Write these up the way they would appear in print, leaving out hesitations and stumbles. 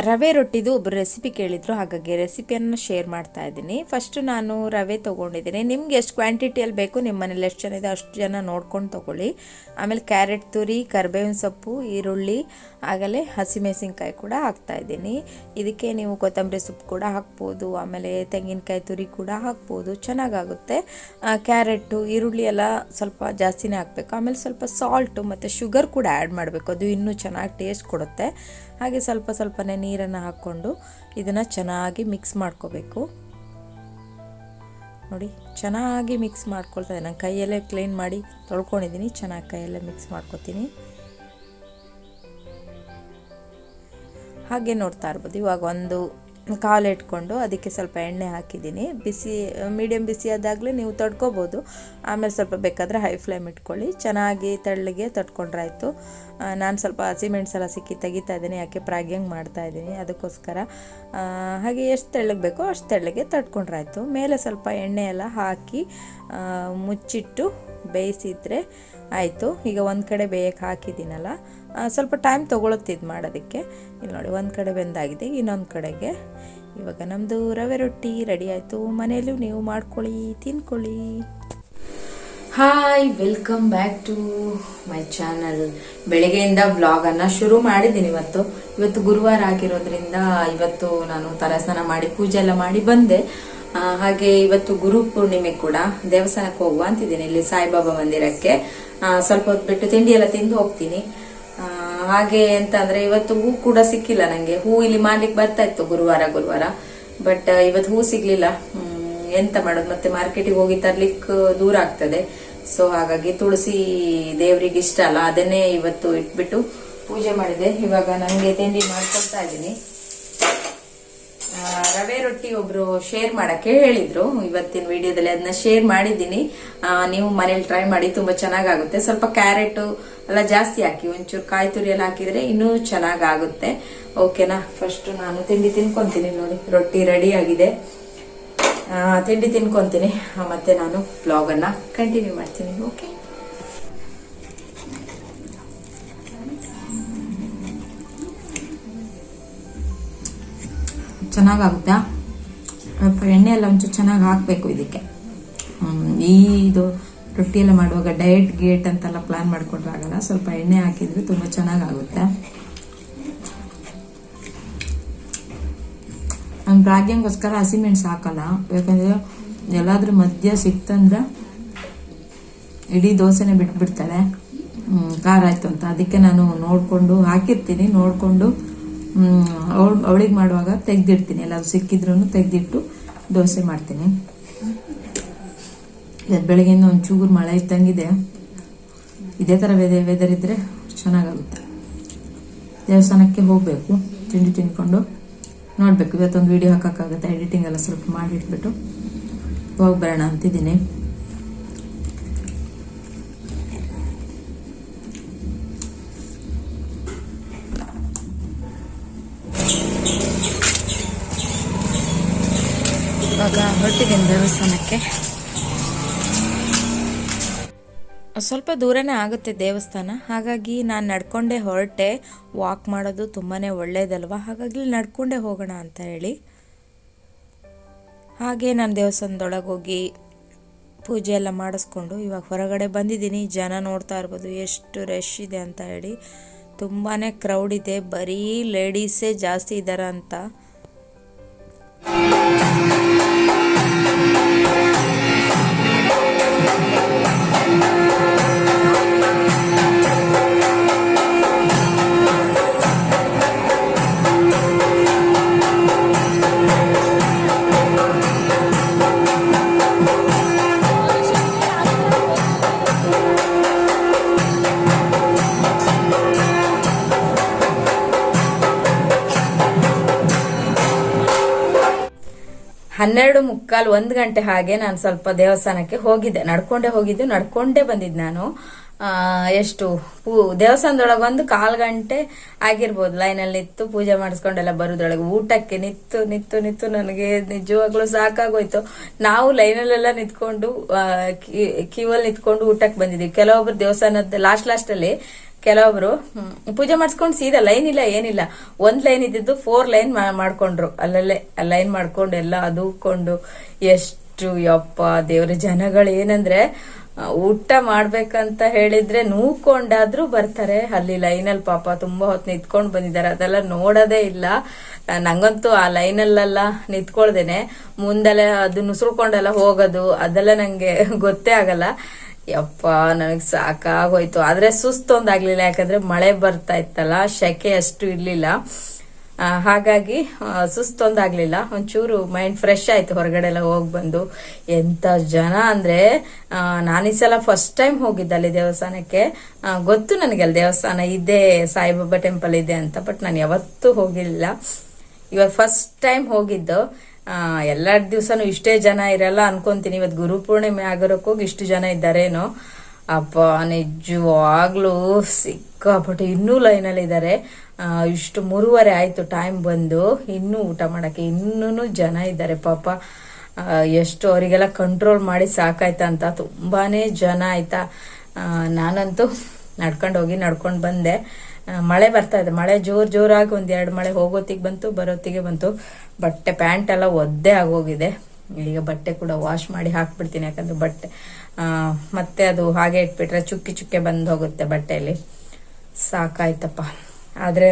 ರವೆ ರೊಟ್ಟಿದು ಒಬ್ಬರು ರೆಸಿಪಿ ಕೇಳಿದ್ರು, ಹಾಗಾಗಿ ರೆಸಿಪಿಯನ್ನು ಶೇರ್ ಮಾಡ್ತಾ ಇದ್ದೀನಿ. ಫಸ್ಟ್ ನಾನು ರವೆ ತೊಗೊಂಡಿದ್ದೀನಿ. ನಿಮ್ಗೆ ಎಷ್ಟು ಕ್ವಾಂಟಿಟಿಯಲ್ಲಿ ಬೇಕು, ನಿಮ್ಮ ಮನೇಲಿ ಎಷ್ಟು ಜನ ಇದೆ ಅಷ್ಟು ಜನ ನೋಡ್ಕೊಂಡು ತೊಗೊಳ್ಳಿ. ಆಮೇಲೆ ಕ್ಯಾರೆಟ್ ತುರಿ, ಕರಿಬೇವಿನ ಸೊಪ್ಪು, ಈರುಳ್ಳಿ, ಆಗಲೇ ಹಸಿಮೆಣಸಿನ್ಕಾಯಿ ಕೂಡ ಹಾಕ್ತಾ ಇದ್ದೀನಿ. ಇದಕ್ಕೆ ನೀವು ಕೊತ್ತಂಬರಿ ಸೊಪ್ಪು ಕೂಡ ಹಾಕ್ಬೋದು, ಆಮೇಲೆ ತೆಂಗಿನಕಾಯಿ ತುರಿ ಕೂಡ ಹಾಕ್ಬೋದು, ಚೆನ್ನಾಗಾಗುತ್ತೆ. ಕ್ಯಾರೆಟು, ಈರುಳ್ಳಿ ಎಲ್ಲ ಸ್ವಲ್ಪ ಜಾಸ್ತಿನೇ ಹಾಕಬೇಕು. ಆಮೇಲೆ ಸ್ವಲ್ಪ ಸಾಲ್ಟು ಮತ್ತು ಶುಗರ್ ಕೂಡ ಆ್ಯಡ್ ಮಾಡಬೇಕು, ಅದು ಇನ್ನೂ ಚೆನ್ನಾಗಿ ಟೇಸ್ಟ್ ಕೊಡುತ್ತೆ. ಹಾಗೆ ಸ್ವಲ್ಪ ಸ್ವಲ್ಪನೇ ನೀರನ್ನು ಹಾಕ್ಕೊಂಡು ಇದನ್ನು ಚೆನ್ನಾಗಿ ಮಿಕ್ಸ್ ಮಾಡ್ಕೋಬೇಕು. ನೋಡಿ, ಚೆನ್ನಾಗಿ ಮಿಕ್ಸ್ ಮಾಡ್ಕೊಳ್ತಾ ಇದ್ದೀನಿ. ನಾನು ಕೈಯಲ್ಲೇ ಕ್ಲೀನ್ ಮಾಡಿ ತೊಳ್ಕೊಂಡಿದ್ದೀನಿ, ಚೆನ್ನಾಗಿ ಕೈಯಲ್ಲೇ ಮಿಕ್ಸ್ ಮಾಡ್ಕೊತೀನಿ. ಹಾಗೆ ನೋಡ್ತಾ ಇರ್ಬೋದು. ಇವಾಗ ಒಂದು ಕಾಲು ಇಟ್ಕೊಂಡು ಅದಕ್ಕೆ ಸ್ವಲ್ಪ ಎಣ್ಣೆ ಹಾಕಿದ್ದೀನಿ. ಮೀಡಿಯಮ್ ಬಿಸಿ ಆದಾಗಲೇ ನೀವು ತಡ್ಕೋಬೋದು, ಆಮೇಲೆ ಸ್ವಲ್ಪ ಬೇಕಾದರೆ ಹೈ ಫ್ಲೇಮ್ ಇಟ್ಕೊಳ್ಳಿ. ಚೆನ್ನಾಗಿ ತೆಳ್ಳಗೆ ತಟ್ಕೊಂಡ್ರಾಯ್ತು. ನಾನು ಸ್ವಲ್ಪ ಹಸಿಮೆಣಸೆಲ್ಲ ಸಿಕ್ಕಿ ತೆಗಿತಾ ಇದ್ದೀನಿ, ಯಾಕೆ ಫ್ರೈಯಿಂಗ್ ಮಾಡ್ತಾ ಇದ್ದೀನಿ ಅದಕ್ಕೋಸ್ಕರ. ಹಾಗೆ ಎಷ್ಟು ತೆಳ್ಳಗೆ ಬೇಕೋ ಅಷ್ಟು ತೆಳ್ಳಗೆ ತಟ್ಕೊಂಡ್ರಾಯ್ತು. ಮೇಲೆ ಸ್ವಲ್ಪ ಎಣ್ಣೆ ಎಲ್ಲ ಹಾಕಿ ಮುಚ್ಚಿಟ್ಟು ಬೇಯಿಸಿದ್ರೆ ಆಯಿತು. ಈಗ ಒಂದು ಕಡೆ ಬೇಯಕ್ಕೆ ಹಾಕಿದ್ದೀನಲ್ಲ, ಸ್ವಲ್ಪ ಟೈಮ್ ತೊಗೊಳುತ್ತೆ ಇದು ಮಾಡೋದಕ್ಕೆ. ಇಲ್ಲಿ ನೋಡಿ, ಒಂದು ಕಡೆ ಬೆಂದಾಗಿದೆ, ಇನ್ನೊಂದು ಕಡೆಗೆ ಇವಾಗ ನಮ್ಮದು ರವೆ ರೊಟ್ಟಿ ರೆಡಿ ಆಯಿತು. ಮನೆಯಲ್ಲೂ ನೀವು ಮಾಡ್ಕೊಳ್ಳಿ, ತಿನ್ಕೊಳ್ಳಿ. Hi, welcome back to my channel. ಬೆಳಗ್ಗೆಯಿಂದ ವ್ಲಾಗನ್ನು ಶುರು ಮಾಡಿದ್ದೀನಿ. ಇವತ್ತು ಗುರುವಾರ ಆಗಿರೋದ್ರಿಂದ ಇವತ್ತು ನಾನು ತಲೆಸ್ನಾನ ಮಾಡಿ ಪೂಜೆ ಎಲ್ಲ ಮಾಡಿ ಬಂದೆ. ಹಾಗೆ ಇವತ್ತು ಗುರು ಪೂರ್ಣಿಮೆ ಕೂಡ ದೇವಸ್ಥಾನಕ್ಕೆ ಹೋಗುವ ಅಂತಿದ್ದೀನಿ, ಇಲ್ಲಿ ಸಾಯಿಬಾಬಾ ಮಂದಿರಕ್ಕೆ. ಸ್ವಲ್ಪ ಹೊತ್ತು ಬಿಟ್ಟು ತಿಂಡಿ ಎಲ್ಲ ತಿಂದು ಹೋಗ್ತೀನಿ. ಹಾಗೆ ಎಂತ ಅಂದ್ರೆ ಇವತ್ತು ಹೂ ಕೂಡ ಸಿಕ್ಕಿಲ್ಲ ನಂಗೆ. ಹೂ ಇಲ್ಲಿ ಮಾಡ್ಲಿಕ್ಕೆ ಬರ್ತಾ ಇತ್ತು ಗುರುವಾರ, ಬಟ್ ಇವತ್ತು ಹೂ ಸಿಗ್ಲಿಲ್ಲ. ಎಂತ ಮಾಡೋದು, ಮತ್ತೆ ಮಾರ್ಕೆಟಿಗೆ ಹೋಗಿ ತರ್ಲಿಕ್ಕೆ ದೂರ ಆಗ್ತದೆ. ಸೊ ಹಾಗಾಗಿ ತುಳಸಿ ದೇವ್ರಿಗೆ ಇಷ್ಟ ಅಲ್ಲ, ಅದನ್ನೇ ಇವತ್ತು ಇಟ್ಬಿಟ್ಟು ಪೂಜೆ ಮಾಡಿದೆ. ಇವಾಗ ನಂಗೆ ತಿಂಡಿ ಮಾಡ್ಕೊಳ್ತಾ ಇದ್ದೀನಿ. ರವೆ ರೊಟ್ಟಿ ಒಬ್ರು ಶೇರ್ ಮಾಡಕ್ಕೆ ಹೇಳಿದ್ರು ಇವತ್ತಿನ ವಿಡಿಯೋದಲ್ಲಿ, ಅದನ್ನ ಶೇರ್ ಮಾಡಿದ್ದೀನಿ. ನೀವು ಮನೇಲಿ ಟ್ರೈ ಮಾಡಿ, ತುಂಬಾ ಚೆನ್ನಾಗಾಗುತ್ತೆ. ಸ್ವಲ್ಪ ಕ್ಯಾರೆಟ್ ಎಲ್ಲ ಜಾಸ್ತಿ ಹಾಕಿ, ಒಂಚೂರು ಕಾಯಿ ತುರಿ ಎಲ್ಲ ಹಾಕಿದ್ರೆ ಇನ್ನೂ ಚೆನ್ನಾಗಾಗುತ್ತೆ. ಓಕೆನಾ? ಫಸ್ಟ್ ನಾನು ತಿಂಡಿ ತಿನ್ಕೊಂತೀನಿ. ನೋಡಿ, ರೊಟ್ಟಿ ರೆಡಿ ಆಗಿದೆ. ತಿಂಡಿ ತಿನ್ಕೊಂತೀನಿ, ಮತ್ತೆ ನಾನು ಬ್ಲಾಗ್ ಅನ್ನ ಕಂಟಿನ್ಯೂ ಮಾಡ್ತೀನಿ. ಓಕೆ, ಚೆನ್ನಾಗಾಗುತ್ತೆ. ಎಣ್ಣೆ ಎಲ್ಲ ಒಂಚೂರು ಚೆನ್ನಾಗಿ ಹಾಕಬೇಕು ಇದಕ್ಕೆ. ಇದು ರೊಟ್ಟಿ ಎಲ್ಲ ಮಾಡುವಾಗ ಡಯಟ್ ಗೇಟ್ ಅಂತೆಲ್ಲ ಪ್ಲಾನ್ ಮಾಡ್ಕೊಂಡ್ರೆ ಆಗಲ್ಲ. ಸ್ವಲ್ಪ ಎಣ್ಣೆ ಹಾಕಿದ್ರೆ ತುಂಬಾ ಚೆನ್ನಾಗಾಗುತ್ತೆ. ನಾನು ಬ್ರಾಗ್ಯಂಗೋಸ್ಕರ ಹಸಿಮೆಣಸು ಹಾಕಲ್ಲ, ಯಾಕಂದ್ರೆ ಎಲ್ಲಾದ್ರೂ ಮಧ್ಯ ಸಿಕ್ತಂದ್ರೆ ಇಡೀ ದೋಸೆನೆ ಬಿಟ್ಬಿಡ್ತಾಳೆ ಖಾರ ಆಯ್ತು ಅಂತ. ಅದಕ್ಕೆ ನಾನು ನೋಡ್ಕೊಂಡು ಹಾಕಿರ್ತೀನಿ, ನೋಡ್ಕೊಂಡು ಅವಳಿಗೆ ಮಾಡುವಾಗ ತೆಗ್ದಿಡ್ತೀನಿ. ಎಲ್ಲಾದ್ರೂ ಸಿಕ್ಕಿದ್ರು ತೆಗ್ದಿಟ್ಟು ದೋಸೆ ಮಾಡ್ತೀನಿ. ಬೆಳಗ್ಗೆಯಿಂದ ಒಂಚೂರು ಮಳೆ ಇದ್ದಂಗಿದೆ. ಇದೇ ತರ ವೆದರ್ ಇದ್ರೆ ಚೆನ್ನಾಗಾಗುತ್ತೆ. ದೇವಸ್ಥಾನಕ್ಕೆ ಹೋಗ್ಬೇಕು, ತಿಂಡಿ ತಿನ್ಕೊಂಡು ನೋಡ್ಬೇಕು. ಇವತ್ತೊಂದು ವಿಡಿಯೋ ಹಾಕಕ್ಕಾಗುತ್ತೆ, ಎಡಿಟಿಂಗ್ ಎಲ್ಲ ಸ್ವಲ್ಪ ಮಾಡಿಟ್ಬಿಟ್ಟು ಹೋಗ್ಬರೋಣ ಅಂತಿದ್ದೀನಿ. ಇವಾಗ ಹೊರಟಿದ್ದೀನಿ ದೇವಸ್ಥಾನಕ್ಕೆ. ಸ್ವಲ್ಪ ದೂರನೇ ಆಗುತ್ತೆ ದೇವಸ್ಥಾನ, ಹಾಗಾಗಿ ನಾನು ನಡ್ಕೊಂಡೇ ಹೊರಟೆ. ವಾಕ್ ಮಾಡೋದು ತುಂಬಾ ಒಳ್ಳೇದಲ್ವ, ಹಾಗಾಗಿ ನಡ್ಕೊಂಡೇ ಹೋಗೋಣ ಅಂತ ಹೇಳಿ. ಹಾಗೆ ನಾನು ದೇವಸ್ಥಾನದೊಳಗೆ ಹೋಗಿ ಪೂಜೆ ಎಲ್ಲ ಮಾಡಿಸ್ಕೊಂಡು ಇವಾಗ ಹೊರಗಡೆ ಬಂದಿದ್ದೀನಿ. ಜನ ನೋಡ್ತಾ ಇರ್ಬೋದು ಎಷ್ಟು ರಶ್ ಇದೆ ಅಂತ ಹೇಳಿ. ತುಂಬಾ ಕ್ರೌಡ್ ಇದೆ, ಬರೀ ಲೇಡೀಸೇ ಜಾಸ್ತಿ ಇದ್ದಾರೆ ಅಂತ. ಹನ್ನೆರಡು ಮುಕ್ಕಾಲು 1 ಗಂಟೆ ಹಾಗೆ ನಾನು ಸ್ವಲ್ಪ ದೇವಸ್ಥಾನಕ್ಕೆ ಹೋಗಿದ್ದೆ. ನಡ್ಕೊಂಡೇ ಬಂದಿದ್ದೆ ನಾನು. ಎಷ್ಟು ದೇವಸ್ಥಾನದೊಳಗೆ 1 ಗಂಟೆ ಆಗಿರ್ಬೋದು ಲೈನಲ್ಲಿ ನಿಂತು ಪೂಜೆ ಮಾಡಿಸ್ಕೊಂಡೆಲ್ಲ ಬರೋದ್ರೊಳಗೆ. ಊಟಕ್ಕೆ ನಿತ್ತು ನನಗೆ ನಿಜವಾಗ್ಲೂ ಸಾಕಾಗೋಯ್ತು. ನಾವು ಲೈನಲ್ಲೆಲ್ಲ ನಿಂತ್ಕೊಂಡು ಕ್ಯೂವಲ್ಲಿ ನಿಂತ್ಕೊಂಡು ಊಟಕ್ಕೆ ಬಂದಿದ್ದೀವಿ. ಕೆಲವೊಬ್ರು ದೇವಸ್ಥಾನದ ಲಾಸ್ಟ್ ಅಲ್ಲಿ ಕೆಲವೊಬ್ರು ಪೂಜೆ ಮಾಡಿಸ್ಕೊಂಡು ಸೀದಾ ಲೈನ್ ಇಲ್ಲ ಏನಿಲ್ಲ, 1 ಲೈನ್ ಇದ್ದಿದ್ದು 4 ಲೈನ್ ಮಾಡ್ಕೊಂಡ್ರು. ಅಲ್ಲಲ್ಲೇ ಲೈನ್ ಮಾಡ್ಕೊಂಡು ಎಲ್ಲ ಅದೂಕೊಂಡು ಎಷ್ಟು ಯಪ್ಪ ದೇವ್ರ ಜನಗಳು ಏನಂದ್ರೆ ಊಟ ಮಾಡ್ಬೇಕಂತ ಹೇಳಿದ್ರೆ ನೂಕೊಂಡಾದ್ರೂ ಬರ್ತಾರೆ. ಅಲ್ಲಿ ಲೈನಲ್ಲಿ ಪಾಪ ತುಂಬಾ ಹೊತ್ತು ನಿಂತ್ಕೊಂಡು ಬಂದಿದ್ದಾರೆ, ಅದೆಲ್ಲ ನೋಡೋದೇ ಇಲ್ಲ. ನಂಗಂತೂ ಆ ಲೈನಲ್ಲೆಲ್ಲ ನಿಂತ್ಕೊಳ್ದೇನೆ ಮುಂದೆಲ್ಲ ಅದು ನುಸುಳ್ಕೊಂಡೆಲ್ಲ ಹೋಗೋದು ಅದೆಲ್ಲ ನಂಗೆ ಗೊತ್ತೇ ಆಗಲ್ಲ. ಯಪ್ಪ ನನಗೆ ಸಾಕಾಗೋಯ್ತು. ಆದ್ರೆ ಸುಸ್ತೊಂದಾಗ್ಲಿಲ್ಲ, ಯಾಕಂದ್ರೆ ಮಳೆ ಬರ್ತಾ ಇತ್ತಲ್ಲ, ಶೆಕೆ ಅಷ್ಟು ಇರ್ಲಿಲ್ಲ, ಹಾಗಾಗಿ ಸುಸ್ತೊಂದಾಗ್ಲಿಲ್ಲ. ಒಂಚೂರು ಮೈಂಡ್ ಫ್ರೆಶ್ ಆಯ್ತು ಹೊರಗಡೆ ಎಲ್ಲ ಹೋಗಿ ಬಂದು. ಎಂತ ಜನ ಅಂದ್ರೆ ನಾನು ಈ ಸಲ ಫಸ್ಟ್ ಟೈಮ್ ಹೋಗಿದ್ದಲ್ಲಿ ದೇವಸ್ಥಾನಕ್ಕೆ. ಗೊತ್ತು ನನಗೆ ಅಲ್ಲಿ ದೇವಸ್ಥಾನ ಇದೆ, ಸಾಯಿಬಾಬಾ ಟೆಂಪಲ್ ಇದೆ ಅಂತ, ಬಟ್ ನಾನು ಯಾವತ್ತೂ ಹೋಗಿಲ್ಲ. ಇವಾಗ ಫಸ್ಟ್ ಟೈಮ್ ಹೋಗಿದ್ದು. ಎಲ್ಲ ದಿವ್ಸನೂ ಇಷ್ಟೇ ಜನ ಇರಲ್ಲ ಅನ್ಕೊಂತೀನಿ. ಇವತ್ತು ಗುರುಪೂರ್ಣಿಮೆ ಆಗಿರೋಕ್ಕೋಗಿ ಇಷ್ಟು ಜನ ಇದ್ದಾರೇನೋ. ಅಪ್ಪ ನಿಜವಾಗ್ಲೂ ಸಿಕ್ಕಾಪಟ್ಟೆ ಇನ್ನೂ ಲೈನಲ್ಲಿ ಇದ್ದಾರೆ. ಇಷ್ಟು 3:30 ಆಯ್ತು ಟೈಮ್ ಬಂದು, ಇನ್ನೂ ಊಟ ಮಾಡಕ್ಕೆ ಇನ್ನೂ ಜನ ಇದ್ದಾರೆ ಪಾಪ. ಎಷ್ಟು ಅವರಿಗೆಲ್ಲ ಕಂಟ್ರೋಲ್ ಮಾಡಿ ಸಾಕಾಯ್ತಂತ, ತುಂಬಾನೇ ಜನ ಆಯ್ತಾ. ನಾನಂತೂ ನಡ್ಕೊಂಡು ಹೋಗಿ ನಡ್ಕೊಂಡು ಬಂದೆ. ಮಳೆ ಬರ್ತಾ ಇದೆ, ಮಳೆ ಜೋರಾಗಿ 1-2 ಮಳೆ ಹೋಗೋತ್ತಿಗೆ ಬಂತು, ಬರೋತ್ತಿಗೆ ಬಂತು. ಬಟ್ಟೆ ಪ್ಯಾಂಟ್ ಎಲ್ಲ ಒದ್ದೆ ಆಗೋಗಿದೆ. ಈಗ ಬಟ್ಟೆ ಕೂಡ ವಾಶ್ ಮಾಡಿ ಹಾಕ್ಬಿಡ್ತೀನಿ, ಯಾಕಂದ್ರೆ ಬಟ್ಟೆ ಮತ್ತೆ ಅದು ಹಾಗೆ ಇಟ್ಬಿಟ್ರೆ ಚುಕ್ಕೆ ಬಂದು ಹೋಗುತ್ತೆ ಬಟ್ಟೆಯಲ್ಲಿ. ಸಾಕಾಯ್ತಪ್ಪ. ಆದ್ರೆ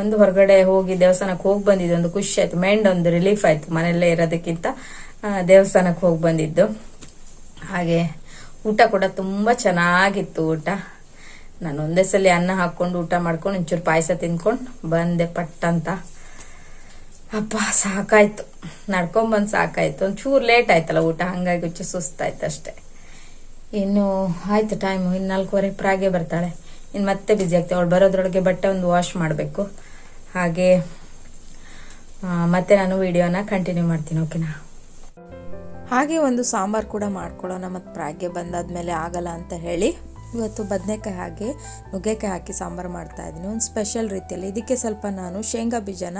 ಒಂದು ಹೊರಗಡೆ ಹೋಗಿ ದೇವಸ್ಥಾನಕ್ಕೆ ಹೋಗಿ ಬಂದಿದ್ದು ಒಂದು ಖುಷಿ ಆಯ್ತು, ಮೈಂಡ್ ಒಂದು ರಿಲೀಫ್ ಆಯ್ತು ಮನೆಯಲ್ಲೇ ಇರೋದಕ್ಕಿಂತ ದೇವಸ್ಥಾನಕ್ಕೆ ಹೋಗಿ ಬಂದಿದ್ದು. ಹಾಗೆ ಊಟ ಕೂಡ ತುಂಬಾ ಚೆನ್ನಾಗಿತ್ತು ಊಟ. ನಾನು ಒಂದೇ ಸಲ ಅನ್ನ ಹಾಕೊಂಡು ಊಟ ಮಾಡ್ಕೊಂಡು ಒಂಚೂರು ಪಾಯಸ ತಿನ್ಕೊಂಡು ಬಂದೆ ಪಟ್ಟಂತ. ಅಪ್ಪ ಸಾಕಾಯ್ತು, ನಡ್ಕೊಂಬಂದು ಸಾಕಾಯ್ತು. ಒಂಚೂರು ಲೇಟ್ ಆಯ್ತಲ್ಲ ಊಟ, ಹಂಗಾಗಿ ಹುಚ್ಚು ಸುಸ್ತಾಯ್ತು ಅಷ್ಟೆ. ಇನ್ನು ಆಯ್ತು ಟೈಮು, ಇನ್ನು 4:15 ಪ್ರಾಗೆ ಬರ್ತಾಳೆ. ಇನ್ನು ಮತ್ತೆ ಬಿಸಿ ಆಗ್ತೇವೆ. ಅವಳು ಬರೋದ್ರೊಳಗೆ ಬಟ್ಟೆ ಒಂದು ವಾಶ್ ಮಾಡಬೇಕು. ಹಾಗೆ ಮತ್ತೆ ನಾನು ವಿಡಿಯೋನ ಕಂಟಿನ್ಯೂ ಮಾಡ್ತೀನಿ, ಓಕೆನಾ? ಹಾಗೆ ಒಂದು ಸಾಂಬಾರು ಕೂಡ ಮಾಡ್ಕೊಳ್ಳೋಣ, ಮತ್ತು ಪ್ರಾಗೆ ಬಂದಾದ್ಮೇಲೆ ಆಗಲ್ಲ ಅಂತ ಹೇಳಿ ಇವತ್ತು ಬದನೆಕಾಯಿ ಹಾಗೆ ನುಗ್ಗೆಕಾಯಿ ಹಾಕಿ ಸಾಂಬಾರು ಮಾಡ್ತಾ ಇದ್ದೀನಿ, ಒಂದು ಸ್ಪೆಷಲ್ ರೀತಿಯಲ್ಲಿ. ಇದಕ್ಕೆ ಸ್ವಲ್ಪ ನಾನು ಶೇಂಗಾ ಬೀಜನ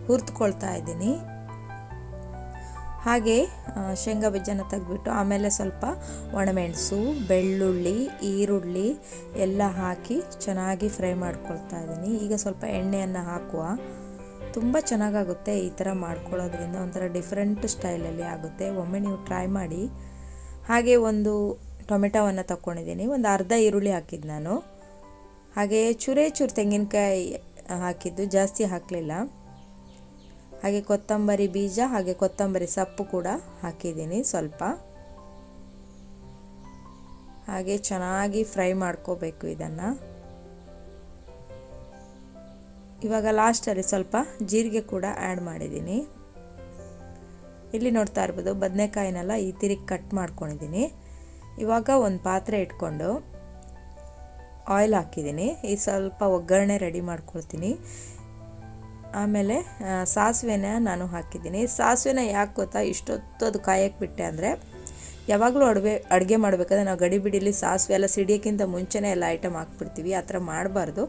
ಹುರಿದುಕೊಳ್ತಾ ಇದ್ದೀನಿ. ಹಾಗೆ ಶೇಂಗಾ ಬೀಜನ ತೆಗೆದ್ಬಿಟ್ಟು ಆಮೇಲೆ ಸ್ವಲ್ಪ ಒಣಮೆಣಸು, ಬೆಳ್ಳುಳ್ಳಿ, ಈರುಳ್ಳಿ ಎಲ್ಲ ಹಾಕಿ ಚೆನ್ನಾಗಿ ಫ್ರೈ ಮಾಡ್ಕೊಳ್ತಾ ಇದ್ದೀನಿ. ಈಗ ಸ್ವಲ್ಪ ಎಣ್ಣೆಯನ್ನು ಹಾಕುವ. ತುಂಬ ಚೆನ್ನಾಗಾಗುತ್ತೆ ಈ ಥರ ಮಾಡ್ಕೊಳ್ಳೋದ್ರಿಂದ, ಒಂಥರ ಡಿಫ್ರೆಂಟ್ ಸ್ಟೈಲಲ್ಲಿ ಆಗುತ್ತೆ. ಒಮ್ಮೆ ನೀವು ಟ್ರೈ ಮಾಡಿ. ಹಾಗೆ ಒಂದು ಟೊಮೆಟೊವನ್ನು ತಗೊಂಡಿದ್ದೀನಿ, ಒಂದು ಅರ್ಧ ಈರುಳ್ಳಿ ಹಾಕಿದ್ದು ನಾನು. ಹಾಗೆ ಚೂರು ತೆಂಗಿನಕಾಯಿ ಹಾಕಿದ್ದು, ಜಾಸ್ತಿ ಹಾಕಲಿಲ್ಲ. ಹಾಗೆ ಕೊತ್ತಂಬರಿ ಬೀಜ, ಹಾಗೆ ಕೊತ್ತಂಬರಿ ಸೊಪ್ಪು ಕೂಡ ಹಾಕಿದ್ದೀನಿ ಸ್ವಲ್ಪ. ಹಾಗೆ ಚೆನ್ನಾಗಿ ಫ್ರೈ ಮಾಡ್ಕೋಬೇಕು ಇದನ್ನು. ಇವಾಗ ಲಾಸ್ಟಲ್ಲಿ ಸ್ವಲ್ಪ ಜೀರಿಗೆ ಕೂಡ ಆ್ಯಡ್ ಮಾಡಿದ್ದೀನಿ. ಇಲ್ಲಿ ನೋಡ್ತಾ ಇರ್ಬೋದು ಬದನೆಕಾಯಿನೆಲ್ಲ ಈ ತಿರುಗಿ ಕಟ್ ಮಾಡ್ಕೊಂಡಿದ್ದೀನಿ. ಇವಾಗ ಒಂದು ಪಾತ್ರೆ ಇಟ್ಕೊಂಡು ಆಯಿಲ್ ಹಾಕಿದ್ದೀನಿ. ಈ ಸ್ವಲ್ಪ ಒಗ್ಗರಣೆ ರೆಡಿ ಮಾಡ್ಕೊಳ್ತೀನಿ. ಆಮೇಲೆ ಸಾಸಿವೆನ ನಾನು ಹಾಕಿದ್ದೀನಿ. ಸಾಸಿವೆನ ಯಾಕೆ ಗೊತ್ತಾ ಇಷ್ಟೊತ್ತು ಅದು ಕಾಯಕ್ಕೆ ಬಿಟ್ಟೆ ಅಂದರೆ, ಯಾವಾಗಲೂ ಅಡುಗೆ ಮಾಡಬೇಕಾದ್ರೆ ನಾವು ಗಡಿಬಿಡಿಲಿ ಸಾಸಿವೆ ಎಲ್ಲ ಸಿಡಿಯೋಕ್ಕಿಂತ ಮುಂಚೆನೇ ಎಲ್ಲ ಐಟಮ್ ಹಾಕ್ಬಿಡ್ತೀವಿ. ಆ ಥರ ಮಾಡಬಾರ್ದು.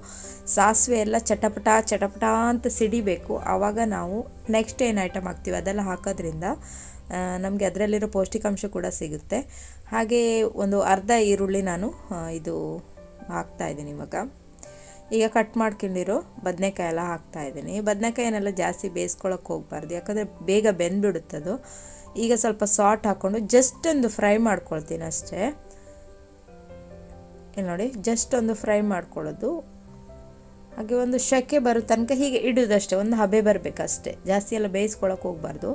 ಸಾಸಿವೆ ಎಲ್ಲ ಚಟಪಟ ಅಂತ ಸಿಡಿಬೇಕು. ಆವಾಗ ನಾವು ನೆಕ್ಸ್ಟ್ ಏನು ಐಟಮ್ ಹಾಕ್ತೀವಿ ಅದೆಲ್ಲ ಹಾಕೋದ್ರಿಂದ ನಮಗೆ ಅದರಲ್ಲಿರೋ ಪೌಷ್ಟಿಕಾಂಶ ಕೂಡ ಸಿಗುತ್ತೆ. ಹಾಗೆ ಒಂದು ಅರ್ಧ ಈರುಳ್ಳಿ ನಾನು ಇದು ಹಾಕ್ತಾಯಿದ್ದೀನಿ. ಈಗ ಕಟ್ ಮಾಡ್ಕೊಂಡಿರೋ ಬದನೆಕಾಯಿ ಎಲ್ಲ ಹಾಕ್ತಾಯಿದ್ದೀನಿ. ಬದನೆಕಾಯಿನೆಲ್ಲ ಜಾಸ್ತಿ ಬೇಯಿಸ್ಕೊಳಕ್ಕೆ ಹೋಗಬಾರ್ದು, ಯಾಕಂದರೆ ಬೇಗ ಬೆಂದ್ಬಿಡುತ್ತದು. ಈಗ ಸ್ವಲ್ಪ ಸಾಲ್ಟ್ ಹಾಕ್ಕೊಂಡು ಜಸ್ಟ್ ಒಂದು ಫ್ರೈ ಮಾಡ್ಕೊಳ್ತೀನಿ ಅಷ್ಟೇ. ಇಲ್ಲಿ ನೋಡಿ, ಜಸ್ಟ್ ಒಂದು ಫ್ರೈ ಮಾಡ್ಕೊಳ್ಳೋದು. ಹಾಗೆ ಒಂದು ಶೆಕೆ ಬರೋ ತನಕ ಹೀಗೆ ಇಡೋದಷ್ಟೇ, ಒಂದು ಹಬೆ ಬರಬೇಕಷ್ಟೇ, ಜಾಸ್ತಿ ಎಲ್ಲ ಬೇಯಿಸ್ಕೊಳಕ್ಕೆ ಹೋಗಬಾರ್ದು.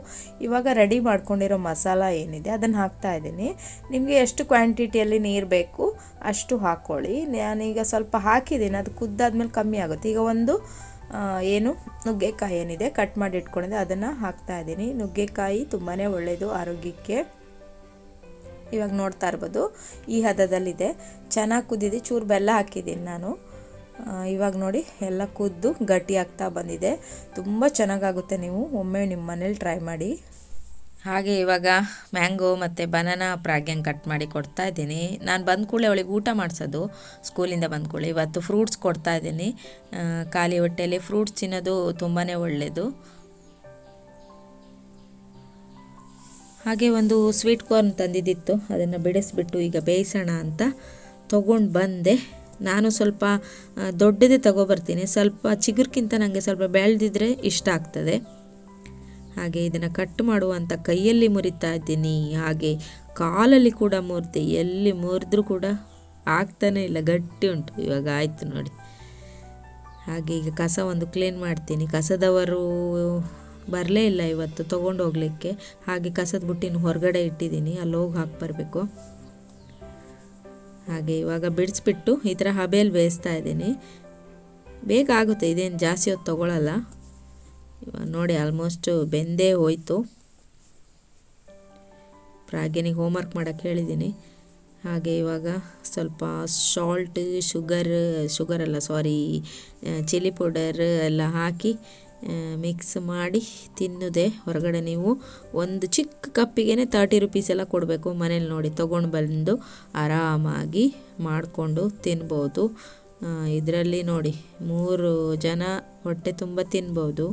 ಇವಾಗ ರೆಡಿ ಮಾಡ್ಕೊಂಡಿರೋ ಮಸಾಲ ಏನಿದೆ ಅದನ್ನು ಹಾಕ್ತಾ ಇದ್ದೀನಿ. ನಿಮಗೆ ಎಷ್ಟು ಕ್ವಾಂಟಿಟಿಯಲ್ಲಿ ನೀರು ಬೇಕು ಅಷ್ಟು ಹಾಕ್ಕೊಳ್ಳಿ. ನಾನೀಗ ಸ್ವಲ್ಪ ಹಾಕಿದ್ದೀನಿ, ಅದು ಕುದ್ದಾದ್ಮೇಲೆ ಕಮ್ಮಿ ಆಗುತ್ತೆ. ಈಗ ಒಂದು ನುಗ್ಗೆಕಾಯಿ ಏನಿದೆ ಕಟ್ ಮಾಡಿ ಇಟ್ಕೊಂಡಿದ್ದೆ ಅದನ್ನು ಹಾಕ್ತಾ ಇದ್ದೀನಿ. ನುಗ್ಗೆಕಾಯಿ ತುಂಬಾ ಒಳ್ಳೆಯದು ಆರೋಗ್ಯಕ್ಕೆ. ಇವಾಗ ನೋಡ್ತಾ ಇರ್ಬೋದು ಈ ಹದದಲ್ಲಿದೆ, ಚೆನ್ನಾಗಿ ಕುದ್ದಿದೆ. ಚೂರು ಬೆಲ್ಲ ಹಾಕಿದ್ದೀನಿ ನಾನು. ಇವಾಗ ನೋಡಿ ಎಲ್ಲ ಕುದ್ದು ಗಟ್ಟಿ ಆಗ್ತಾ ಬಂದಿದೆ. ತುಂಬ ಚೆನ್ನಾಗಾಗುತ್ತೆ, ನೀವು ಒಮ್ಮೆ ನಿಮ್ಮ ಮನೇಲಿ ಟ್ರೈ ಮಾಡಿ. ಹಾಗೆ ಇವಾಗ ಮ್ಯಾಂಗೋ ಮತ್ತು ಬನಾನಾ ಪ್ರಾಗ್ಯಂಗ್ ಕಟ್ ಮಾಡಿ ಕೊಡ್ತಾ ಇದ್ದೀನಿ. ನಾನು ಬಂದ ಕೂಡಲೇ ಅವಳಿಗೆ ಊಟ ಮಾಡಿಸೋದು, ಸ್ಕೂಲಿಂದ ಬಂದ ಕೂಡಲೇ. ಇವತ್ತು ಫ್ರೂಟ್ಸ್ ಕೊಡ್ತಾ ಇದ್ದೀನಿ. ಖಾಲಿ ಹೊಟ್ಟೆಯಲ್ಲಿ ಫ್ರೂಟ್ಸ್ ತಿನ್ನೋದು ತುಂಬಾ ಒಳ್ಳೆಯದು. ಹಾಗೆ ಒಂದು ಸ್ವೀಟ್ ಕಾರ್ನ್ ತಂದಿದ್ದಿತ್ತು, ಅದನ್ನು ಬಿಡಿಸ್ಬಿಟ್ಟು ಈಗ ಬೇಯಿಸೋಣ ಅಂತ ತೊಗೊಂಡು ಬಂದೆ. ನಾನು ಸ್ವಲ್ಪ ದೊಡ್ಡದೇ ತಗೊಬರ್ತೀನಿ, ಸ್ವಲ್ಪ ಚಿಗುರ್ಕಿಂತ ನನಗೆ ಸ್ವಲ್ಪ ಬೆಳೆದಿದ್ರೆ ಇಷ್ಟ ಆಗ್ತದೆ. ಹಾಗೆ ಇದನ್ನು ಕಟ್ ಮಾಡುವಂಥ ಕೈಯಲ್ಲಿ ಮುರಿತಾ ಇದ್ದೀನಿ, ಹಾಗೆ ಕಾಲಲ್ಲಿ ಕೂಡ ಮುರಿದೆ, ಎಲ್ಲಿ ಮುರಿದ್ರೂ ಕೂಡ ಆಗ್ತಾನೆ ಇಲ್ಲ, ಗಟ್ಟಿ ಉಂಟು. ಇವಾಗ ಆಯಿತು ನೋಡಿ. ಹಾಗೆ ಈಗ ಕಸ ಒಂದು ಕ್ಲೀನ್ ಮಾಡ್ತೀನಿ. ಕಸದವರು ಬರಲೇ ಇಲ್ಲ ಇವತ್ತು ತೊಗೊಂಡು ಹೋಗಲಿಕ್ಕೆ, ಹಾಗೆ ಕಸದ ಬುಟ್ಟಿನ ಹೊರಗಡೆ ಇಟ್ಟಿದ್ದೀನಿ, ಅಲ್ಲಿ ಹೋಗಿ ಹಾಕಿ ಬರಬೇಕು. ಹಾಗೆ ಇವಾಗ ಬಿಡಿಸ್ಬಿಟ್ಟು ಈ ಥರ ಹಬೆಯಲ್ಲಿ ಬೇಯಿಸ್ತಾ ಇದ್ದೀನಿ. ಬೇಗ ಆಗುತ್ತೆ, ಇದೇನು ಜಾಸ್ತಿ ಹೊತ್ತು ತೊಗೊಳ್ಳಲ್ಲ. ಇವಾಗ ನೋಡಿ ಆಲ್ಮೋಸ್ಟ್ ಬೆಂದೇ ಹೋಯಿತು. ಪ್ರಾಗ್ಯನಿಗೆ ಹೋಮ್ವರ್ಕ್ ಮಾಡೋಕ್ಕೆ ಹೇಳಿದ್ದೀನಿ. ಹಾಗೆ ಇವಾಗ ಸ್ವಲ್ಪ ಸಾಲ್ಟ್, ಚಿಲ್ಲಿ ಪೌಡರ್ ಎಲ್ಲ ಹಾಕಿ ಮಿಕ್ಸ್ ಮಾಡಿ ತಿನ್ನೋದೆ. ಹೊರಗಡೆ ನೀವು ಒಂದು ಚಿಕ್ಕ ಕಪ್ಪಿಗೆ 30 ರೂಪೀಸ್ ಎಲ್ಲ ಕೊಡಬೇಕು. ಮನೇಲಿ ನೋಡಿ ತೊಗೊಂಡು ಬಂದು ಆರಾಮಾಗಿ ಮಾಡಿಕೊಂಡು ತಿನ್ಬೋದು. ಇದರಲ್ಲಿ ನೋಡಿ 3 ಜನ ಹೊಟ್ಟೆ ತುಂಬ ತಿನ್ಬೋದು.